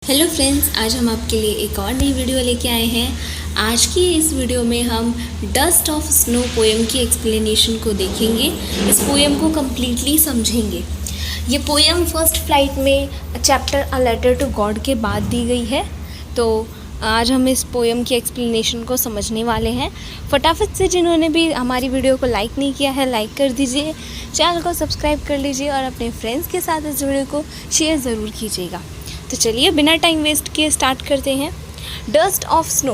Hello friends, आज हम आपके लिए एक और नई वीडियो लेके आए हैं। आज की इस वीडियो में हम डस्ट ऑफ स्नो पोएम की एक्सप्लेनेशन को देखेंगे। इस पोएम को कम्प्लीटली समझेंगे। ये पोएम फर्स्ट फ्लाइट में chapter a letter to God के बाद दी गई है। तो आज हम इस पोएम की एक्सप्लेनेशन को समझने वाले हैं। फटाफट से जिन्होंने भी हमारी वीडियो को लाइक नहीं किया है, लाइक कर दीजिए, चैनल को सब्सक्राइब कर लीजिए और अपने फ्रेंड्स के साथ इस वीडियो को शेयर ज़रूर कीजिएगा। तो चलिए बिना टाइम वेस्ट किए स्टार्ट करते हैं। डस्ट ऑफ स्नो,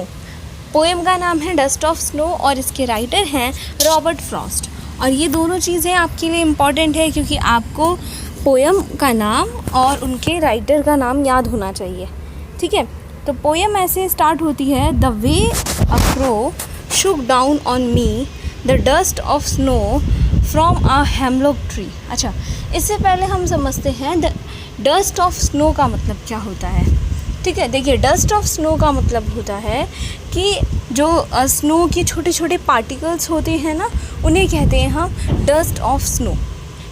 पोएम का नाम है डस्ट ऑफ स्नो और इसके राइटर हैं रॉबर्ट फ्रॉस्ट। और ये दोनों चीज़ें आपके लिए इम्पॉर्टेंट है क्योंकि आपको पोएम का नाम और उनके राइटर का नाम याद होना चाहिए। ठीक है, तो पोएम ऐसे स्टार्ट होती है। The way a crow Shuk down on me the dust of snow from a hemlock tree. अच्छा, इससे पहले हम समझते हैं द डस्ट ऑफ स्नो का मतलब क्या होता है। ठीक है, देखिए डस्ट ऑफ स्नो का मतलब होता है कि जो स्नो के छोटे छोटे पार्टिकल्स होते हैं ना, उन्हें कहते हैं हम डस्ट ऑफ स्नो।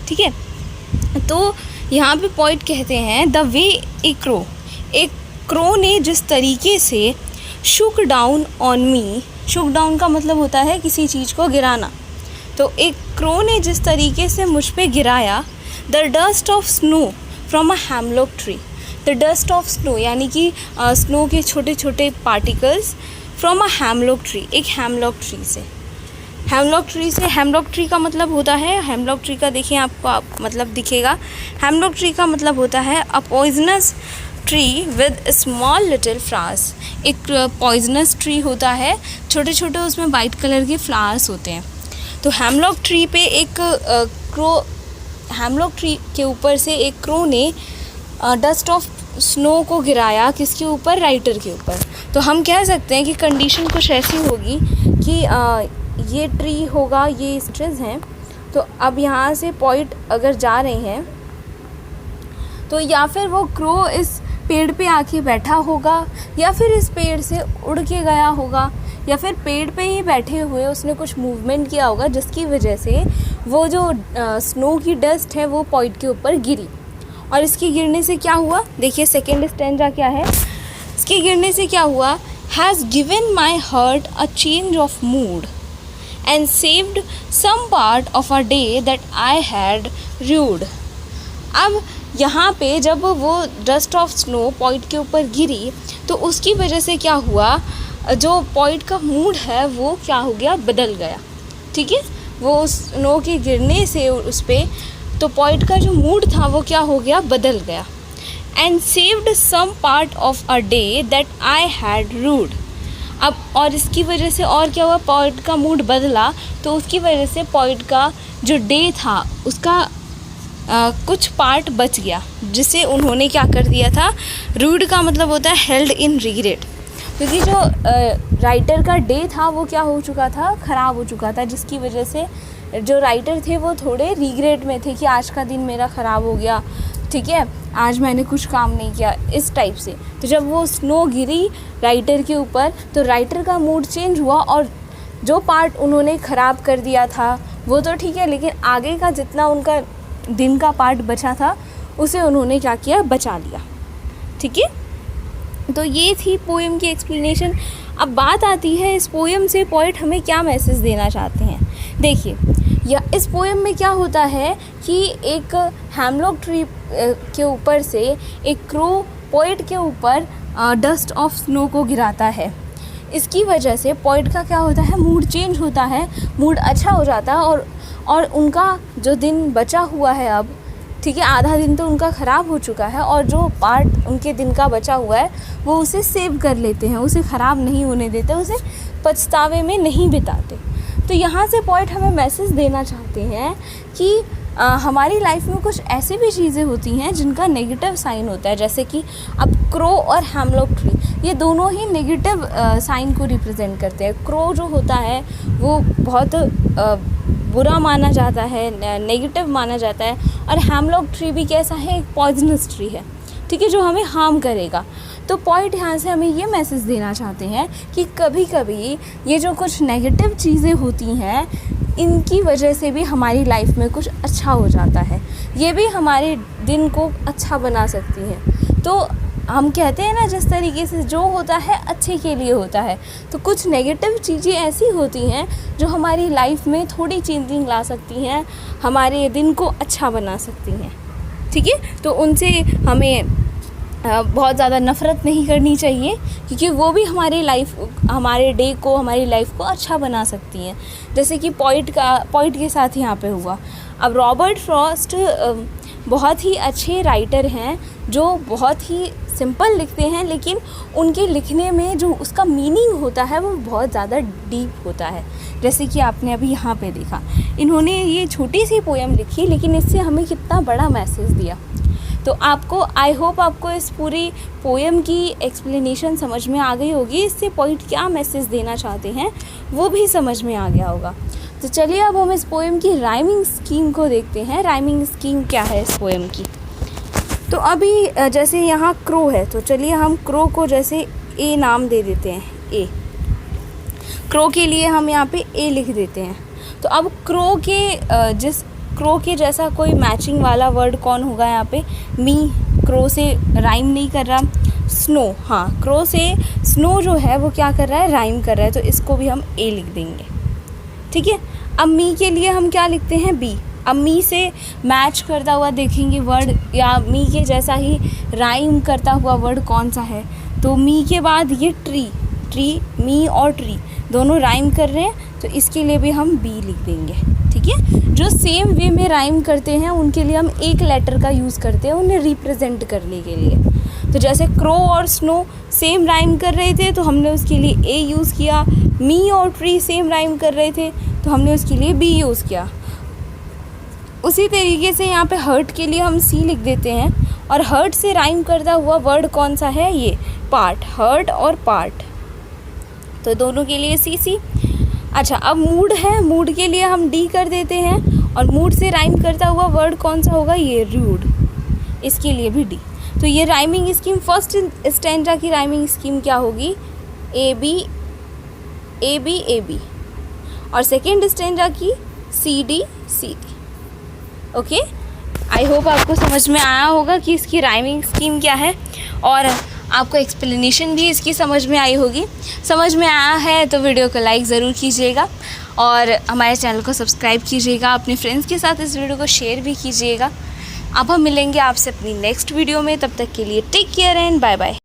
ठीक है, तो यहाँ पे पॉइंट कहते हैं द वे एक क्रो ने जिस तरीके से शुक down on me, Shuk down का मतलब होता है किसी चीज़ को गिराना। तो एक क्रो ने जिस तरीके से मुझ पे गिराया the dust of snow from a hemlock tree. The dust of snow यानी कि स्नो के छोटे छोटे particles from a hemlock tree, एक हेमलॉक ट्री से। हेमलॉक ट्री का मतलब होता है, हेमलॉक ट्री का देखिए आपको मतलब दिखेगा। हेमलॉक ट्री का मतलब होता है a poisonous tree with small little flowers. एक पॉइजनस ट्री होता है, छोटे छोटे उसमें वाइट कलर के फ्लावर्स होते हैं। तो हेमलॉक ट्री पे हेमलॉक ट्री के ऊपर से एक क्रो ने डस्ट ऑफ स्नो को गिराया। किसके ऊपर? राइटर के ऊपर। तो हम कह सकते हैं कि कंडीशन कुछ ऐसी होगी कि ये ट्री होगा, ये स्ट्रेस हैं। तो अब यहाँ से पॉइंट अगर जा रहे हैं तो या फिर वो क्रो इस पेड़ पे आके बैठा होगा या फिर इस पेड़ से उड़ के गया होगा या फिर पेड़ पे ही बैठे हुए उसने कुछ मूवमेंट किया होगा जिसकी वजह से वो जो स्नो की डस्ट है वो पॉइंट के ऊपर गिरी। और इसके गिरने से क्या हुआ, देखिए सेकेंड स्टैंजा क्या है। इसके गिरने से क्या हुआ, has given my heart a change of mood and saved some part of a day that I had rued. अब यहाँ पे जब वो डस्ट ऑफ स्नो पॉइंट के ऊपर गिरी तो उसकी वजह से क्या हुआ, जो पॉइंट का मूड है वो क्या हो गया, बदल गया। ठीक है, वो स्नो के गिरने से उस पर तो पॉइंट का जो मूड था वो क्या हो गया, बदल गया। And saved some part of a day that I had rued. अब और इसकी वजह से और क्या हुआ, पॉइंट का मूड बदला तो उसकी वजह से पॉइंट का जो डे था उसका कुछ पार्ट बच गया, जिसे उन्होंने क्या कर दिया था, रूड का मतलब होता है हेल्ड इन रिग्रेट। क्योंकि जो राइटर का डे था वो क्या हो चुका था, ख़राब हो चुका था, जिसकी वजह से जो राइटर थे वो थोड़े रिग्रेट में थे कि आज का दिन मेरा ख़राब हो गया। ठीक है, आज मैंने कुछ काम नहीं किया, इस टाइप से। तो जब वो स्नो गिरी राइटर के ऊपर तो राइटर का मूड चेंज हुआ और जो पार्ट उन्होंने ख़राब कर दिया था वो तो ठीक है, लेकिन आगे का जितना उनका दिन का पार्ट बचा था उसे उन्होंने क्या किया, बचा लिया। ठीक है, तो ये थी पोएम की एक्सप्लेनेशन। अब बात आती है इस पोएम से पोएट हमें क्या मैसेज देना चाहते हैं। देखिए या इस पोएम में क्या होता है कि एक हेमलॉक ट्री के ऊपर से एक क्रो पोएट के ऊपर डस्ट ऑफ स्नो को गिराता है। इसकी वजह से पोएट का क्या होता है, मूड चेंज होता है, मूड अच्छा हो जाता है और उनका जो दिन बचा हुआ है अब, ठीक है, आधा दिन तो उनका ख़राब हो चुका है और जो पार्ट उनके दिन का बचा हुआ है वो उसे सेव कर लेते हैं, उसे ख़राब नहीं होने देते, उसे पछतावे में नहीं बिताते। तो यहाँ से पॉइंट हमें मैसेज देना चाहते हैं कि हमारी लाइफ में कुछ ऐसी भी चीज़ें होती हैं जिनका नेगेटिव साइन होता है। जैसे कि अब क्रो और हेमलॉक ट्री ये दोनों ही नेगेटिव साइन को रिप्रेजेंट करते हैं। क्रो जो होता है वो बहुत बुरा माना जाता है, नेगेटिव माना जाता है, और हेमलॉक ट्री भी कैसा है, एक पॉइजनस ट्री है, ठीक है, जो हमें हार्म करेगा। तो पॉइंट यहाँ से हमें ये मैसेज देना चाहते हैं कि कभी कभी ये जो कुछ नेगेटिव चीज़ें होती हैं इनकी वजह से भी हमारी लाइफ में कुछ अच्छा हो जाता है, ये भी हमारे दिन को अच्छा बना सकती हैं। तो हम कहते हैं ना, जिस तरीके से जो होता है अच्छे के लिए होता है, तो कुछ नेगेटिव चीज़ें ऐसी होती हैं जो हमारी लाइफ में थोड़ी चेंजिंग ला सकती हैं, हमारे दिन को अच्छा बना सकती हैं, ठीक है। तो उनसे हमें बहुत ज़्यादा नफ़रत नहीं करनी चाहिए, क्योंकि वो भी हमारे डे को, हमारी लाइफ को अच्छा बना सकती हैं। जैसे कि पॉइंट के साथ यहाँ पे हुआ। अब रॉबर्ट फ्रॉस्ट बहुत ही अच्छे राइटर हैं, जो बहुत ही सिंपल लिखते हैं, लेकिन उनके लिखने में जो उसका मीनिंग होता है वो बहुत ज़्यादा डीप होता है। जैसे कि आपने अभी यहाँ पे देखा, इन्होंने ये छोटी सी पोएम लिखी, लेकिन इससे हमें कितना बड़ा मैसेज दिया। तो आपको, आई होप आपको इस पूरी पोएम की एक्सप्लेनेशन समझ में आ गई होगी। इससे पॉइंट क्या मैसेज देना चाहते हैं वो भी समझ में आ गया होगा। तो चलिए अब हम इस पोएम की राइमिंग स्कीम को देखते हैं। राइमिंग स्कीम क्या है इस पोएम की। तो अभी जैसे यहाँ क्रो है, तो चलिए हम क्रो को जैसे ए नाम दे देते हैं। ए, क्रो के लिए हम यहाँ पे ए लिख देते हैं। तो अब क्रो के जैसा कोई मैचिंग वाला वर्ड कौन होगा यहाँ पे? मी। क्रो से राइम नहीं कर रहा। स्नो, हाँ, क्रो से स्नो जो है वो क्या कर रहा है? राइम कर रहा है, तो इसको भी हम ए लिख देंगे, ठीक है। अब मी के लिए हम क्या लिखते हैं? बी। अब मी से मैच करता हुआ देखेंगे वर्ड, या मी के जैसा ही राइम करता हुआ वर्ड कौन सा है? तो मी के बाद ये ट्री, मी और ट्री दोनों राइम कर रहे हैं, तो इसके लिए भी हम बी लिख देंगे, ठीक है। जो सेम वे में राइम करते हैं उनके लिए हम एक लेटर का यूज़ करते हैं उन्हें रिप्रेजेंट करने के लिए। तो जैसे क्रो और स्नो सेम राइम कर रहे थे, तो हमने उसके लिए ए यूज़ किया। मी और ट्री सेम राइम कर रहे थे, तो हमने उसके लिए बी यूज़ किया। उसी तरीके से यहाँ पे हर्ट के लिए हम सी लिख देते हैं, और हर्ट से राइम करता हुआ वर्ड कौन सा है? ये पार्ट, हर्ट और पार्ट, तो दोनों के लिए सी। अच्छा, अब मूड है, मूड के लिए हम डी कर देते हैं, और मूड से राइम करता हुआ वर्ड कौन सा होगा? ये रूड, इसके लिए भी डी। तो ये राइमिंग स्कीम, फर्स्ट स्टैंजा की राइमिंग स्कीम क्या होगी? A B A B A B, और सेकेंड स्टैंजा की C D C D. Okay, I hope आपको समझ में आया होगा कि इसकी राइमिंग स्कीम क्या है, और आपको एक्सप्लेनेशन भी इसकी समझ में आई होगी। समझ में आया है तो वीडियो को लाइक ज़रूर कीजिएगा, और हमारे चैनल को सब्सक्राइब कीजिएगा। अपने फ्रेंड्स के साथ इस वीडियो को शेयर भी कीजिएगा। अब हम मिलेंगे आपसे अपनी नेक्स्ट वीडियो में, तब तक के लिए take care and bye bye.